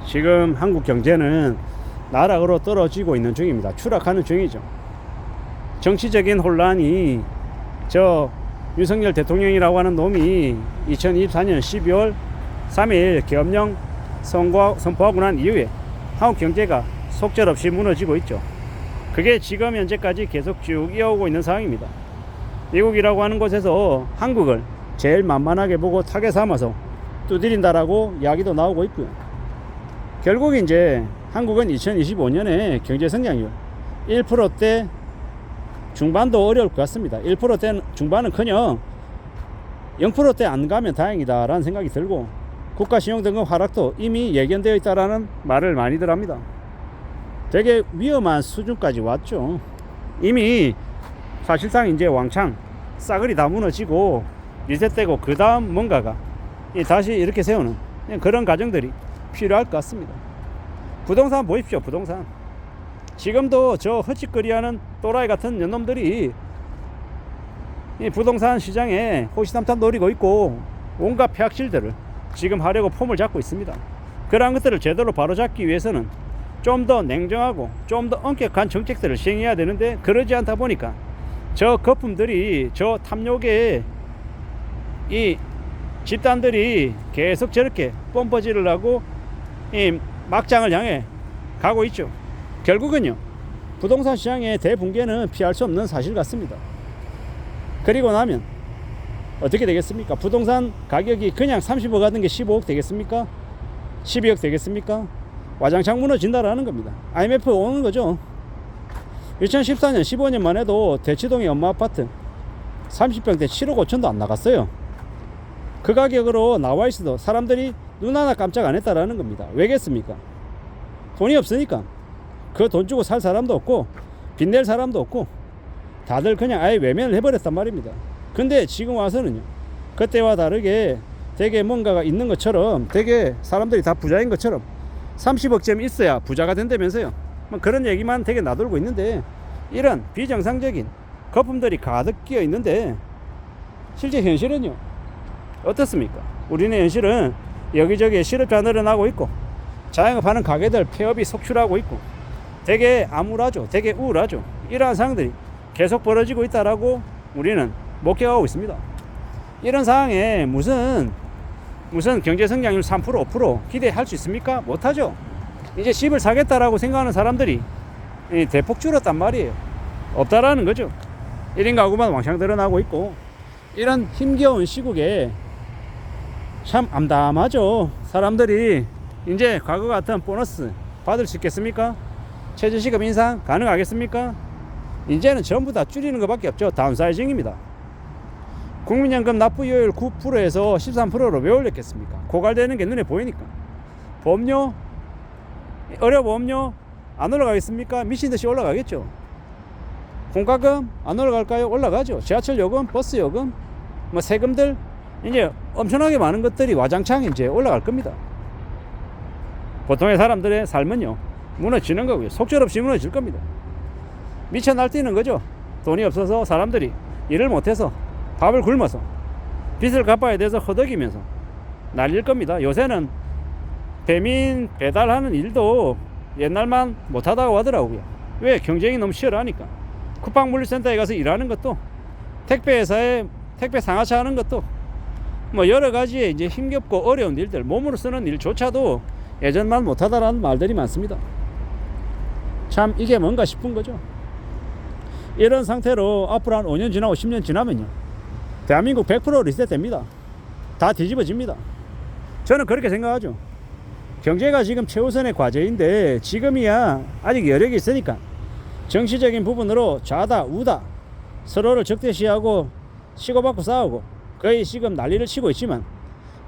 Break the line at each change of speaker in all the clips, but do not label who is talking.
지금 한국 경제는 나락으로 떨어지고 있는 중입니다. 추락하는 중이죠. 정치적인 혼란이 저 윤석열 대통령이라고 하는 놈이 2024년 12월 3일 계엄령 선포하고 난 이후에 한국 경제가 속절없이 무너지고 있죠. 그게 지금 현재까지 계속 쭉 이어오고 있는 상황입니다. 미국이라고 하는 곳에서 한국을 제일 만만하게 보고 타겟 삼아서 두드린다라고 이야기도 나오고 있고요. 결국 이제 한국은 2025년에 경제 성장률 1%대 중반도 어려울 것 같습니다. 1%대 중반은커녕 0%대 안 가면 다행이다라는 생각이 들고, 국가 신용등급 하락도 이미 예견되어 있다라는 말을 많이들 합니다. 되게 위험한 수준까지 왔죠. 이미 사실상 이제 왕창 싸그리 다 무너지고 리셋되고 그 다음 뭔가가 다시 이렇게 세우는 그런 과정들이 필요할 것 같습니다. 부동산 보십시오. 부동산 지금도 저 헛짓거리하는 또라이 같은 년놈들이 이 부동산 시장에 호시탐탐 노리고 있고 온갖 폐악질들을 지금 하려고 폼을 잡고 있습니다. 그러한 것들을 제대로 바로잡기 위해서는 좀 더 냉정하고 좀 더 엄격한 정책들을 시행해야 되는데, 그러지 않다 보니까 저 거품들이, 저 탐욕의 이 집단들이 계속 저렇게 pom퍼질을 하고 이 막장을 향해 가고 있죠. 결국은요, 부동산 시장의 대붕괴는 피할 수 없는 사실 같습니다. 그리고 나면 어떻게 되겠습니까? 부동산 가격이 그냥 30억 하던 게 15억 되겠습니까? 12억 되겠습니까? 와장창 무너진다라는 겁니다. IMF 오는 거죠. 2014년 15년만 해도 대치동의 엄마 아파트 30평대 7억 5천도 안 나갔어요. 그 가격으로 나와 있어도 사람들이 눈 하나 깜짝 안 했다라는 겁니다. 왜겠습니까? 돈이 없으니까. 그 돈 주고 살 사람도 없고 빚낼 사람도 없고 다들 그냥 아예 외면을 해버렸단 말입니다. 근데 지금 와서는요, 그때와 다르게 되게 뭔가가 있는 것처럼, 되게 사람들이 다 부자인 것처럼 30억쯤 있어야 부자가 된다면서요. 뭐 그런 얘기만 되게 나돌고 있는데, 이런 비정상적인 거품들이 가득 끼어 있는데 실제 현실은요 어떻습니까? 우리는 현실은 여기저기에 실업자 늘어나고 있고 자영업하는 가게들 폐업이 속출하고 있고 되게 암울하죠. 되게 우울하죠. 이러한 상황들이 계속 벌어지고 있다라고 우리는 목격하고 있습니다. 이런 상황에 무슨 경제 성장률 3% 5% 기대할 수 있습니까? 못하죠. 이제 집을 사겠다라고 생각하는 사람들이 대폭 줄었단 말이에요. 없다라는 거죠. 1인 가구만 왕창 늘어나고 있고, 이런 힘겨운 시국에 참 암담하죠. 사람들이 이제 과거 같은 보너스 받을 수 있겠습니까? 최저시급 인상 가능하겠습니까? 이제는 전부 다 줄이는 것밖에 없죠. 다운사이징입니다. 국민연금 납부율 9%에서 13%로 왜 올렸겠습니까? 고갈되는 게 눈에 보이니까. 보험료, 의료보험료 안 올라가겠습니까? 미친듯이 올라가겠죠. 공과금 안 올라갈까요? 올라가죠. 지하철 요금, 버스 요금, 뭐 세금들 이제 엄청나게 많은 것들이 와장창 이제 올라갈 겁니다. 보통의 사람들의 삶은요 무너지는 거고요. 속절없이 무너질 겁니다. 미쳐 날뛰는 거죠. 돈이 없어서 사람들이 일을 못해서 밥을 굶어서 빚을 갚아야 돼서 허덕이면서 날릴 겁니다. 요새는 배민 배달하는 일도 옛날만 못하다고 하더라고요. 왜? 경쟁이 너무 치열하니까. 쿠팡물류센터에 가서 일하는 것도, 택배회사에 택배 상하차 하는 것도, 뭐 여러 가지의 이제 힘겹고 어려운 일들, 몸으로 쓰는 일조차도 예전만 못하다라는 말들이 많습니다. 참 이게 뭔가 싶은 거죠. 이런 상태로 앞으로 한 5년 지나고 10년 지나면요 대한민국 100% 리셋됩니다. 다 뒤집어집니다. 저는 그렇게 생각하죠. 경제가 지금 최우선의 과제인데 지금이야 아직 여력이 있으니까 정치적인 부분으로 좌다 우다 서로를 적대시하고 치고받고 싸우고 거의 지금 난리를 치고 있지만,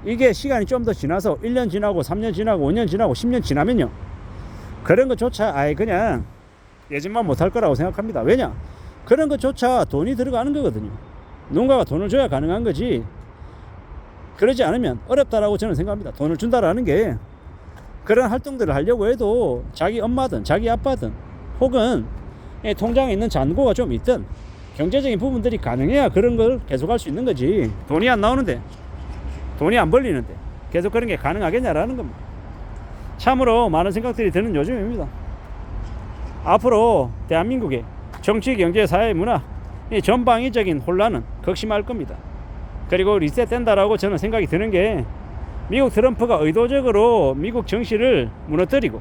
이게 시간이 좀 더 지나서 1년 지나고 3년 지나고 5년 지나고 10년 지나면요 그런 것조차 아예 그냥 예전만 못할 거라고 생각합니다. 왜냐? 그런 것조차 돈이 들어가는 거거든요. 누군가가 돈을 줘야 가능한 거지, 그러지 않으면 어렵다라고 저는 생각합니다. 돈을 준다라는 게 그런 활동들을 하려고 해도 자기 엄마든 자기 아빠든 혹은 통장에 있는 잔고가 좀 있든 경제적인 부분들이 가능해야 그런 걸 계속할 수 있는 거지, 돈이 안 나오는데 돈이 안 벌리는데 계속 그런 게 가능하겠냐라는 겁니다. 참으로 많은 생각들이 드는 요즘입니다. 앞으로 대한민국의 정치, 경제, 사회, 문화 이 전방위적인 혼란은 극심할 겁니다. 그리고 리셋된다라고 저는 생각이 드는 게 미국 트럼프가 의도적으로 미국 정시를 무너뜨리고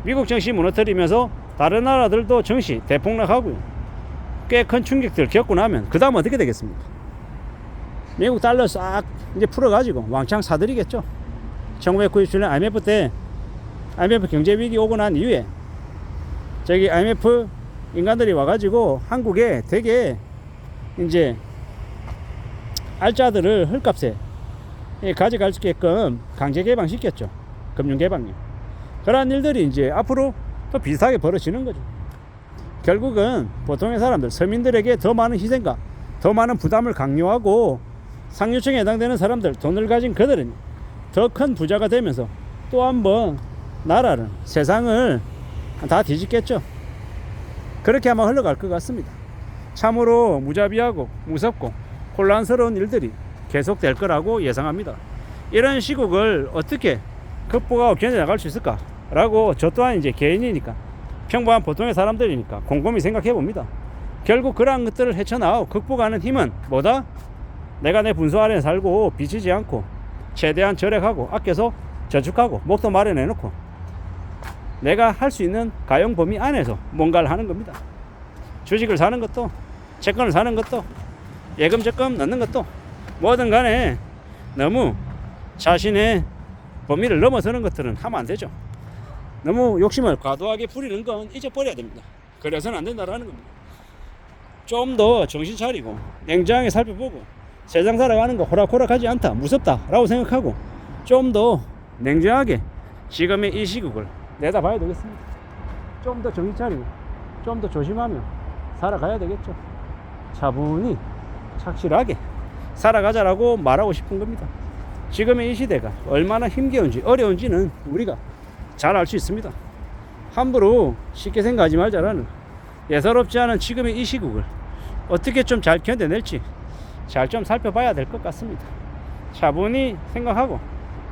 미국 정시 무너뜨리면서 다른 나라들도 정시 대폭락하고요. 꽤 큰 충격들 겪고 나면 그 다음 어떻게 되겠습니까? 미국 달러 싹 이제 풀어가지고 왕창 사들이겠죠. 1997년 IMF 때 IMF 경제위기 오고 난 이후에 저기 IMF 인간들이 와가지고 한국에 되게 이제 알짜들을 헐값에 가져갈 수 있게끔 강제 개방시켰죠. 금융 개방요. 그러한 일들이 이제 앞으로 또 비슷하게 벌어지는 거죠. 결국은 보통의 사람들, 서민들에게 더 많은 희생과 더 많은 부담을 강요하고 상류층에 해당되는 사람들, 돈을 가진 그들은 더 큰 부자가 되면서 또 한번 나라를, 세상을 다 뒤집겠죠. 그렇게 아마 흘러갈 것 같습니다. 참으로 무자비하고 무섭고 혼란스러운 일들이 계속될 거라고 예상합니다. 이런 시국을 어떻게 극복하고 견뎌나갈 수 있을까? 라고 저 또한 이제 개인이니까 평범한 보통의 사람들이니까 곰곰이 생각해 봅니다. 결국 그러한 것들을 헤쳐나가고 극복하는 힘은 뭐다? 내가 내 분수 아래 살고 비치지 않고 최대한 절약하고 아껴서 저축하고 목도 마련해 놓고 내가 할 수 있는 가용 범위 안에서 뭔가를 하는 겁니다. 주식을 사는 것도 채권을 사는 것도 예금 적금 넣는 것도 뭐든 간에 너무 자신의 범위를 넘어서는 것들은 하면 안 되죠. 너무 욕심을 과도하게 부리는 건 잊어버려야 됩니다. 그래서는 안 된다라는 겁니다. 좀 더 정신 차리고 냉정하게 살펴보고 세상 살아가는 거 호락호락하지 않다, 무섭다 라고 생각하고 좀 더 냉정하게 지금의 이 시국을 내다봐야 되겠습니다. 좀 더 정신 차리고 좀 더 조심하며 살아가야 되겠죠. 차분히 착실하게 살아가자라고 말하고 싶은 겁니다. 지금의 이 시대가 얼마나 힘겨운지 어려운지는 우리가 잘 알 수 있습니다. 함부로 쉽게 생각하지 말자라는 예사롭지 않은 지금의 이 시국을 어떻게 좀 잘 견뎌낼지 잘 좀 살펴봐야 될 것 같습니다. 차분히 생각하고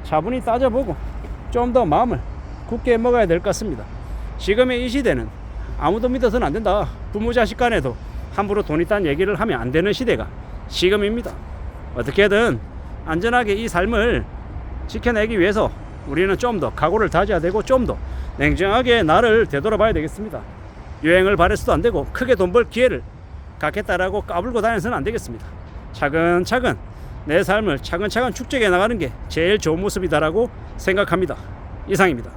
차분히 따져보고 좀 더 마음을 굳게 먹어야 될 것 같습니다. 지금의 이 시대는 아무도 믿어서는 안 된다. 부모 자식 간에도 함부로 돈 있다는 얘기를 하면 안 되는 시대가 지금입니다. 어떻게든 안전하게 이 삶을 지켜내기 위해서 우리는 좀 더 각오를 다져야 되고 좀 더 냉정하게 나를 되돌아봐야 되겠습니다. 유행을 바래서도 안 되고 크게 돈 벌 기회를 갖겠다라고 까불고 다녀서는 안 되겠습니다. 차근차근 내 삶을 차근차근 축적해 나가는 게 제일 좋은 모습이다라고 생각합니다. 이상입니다.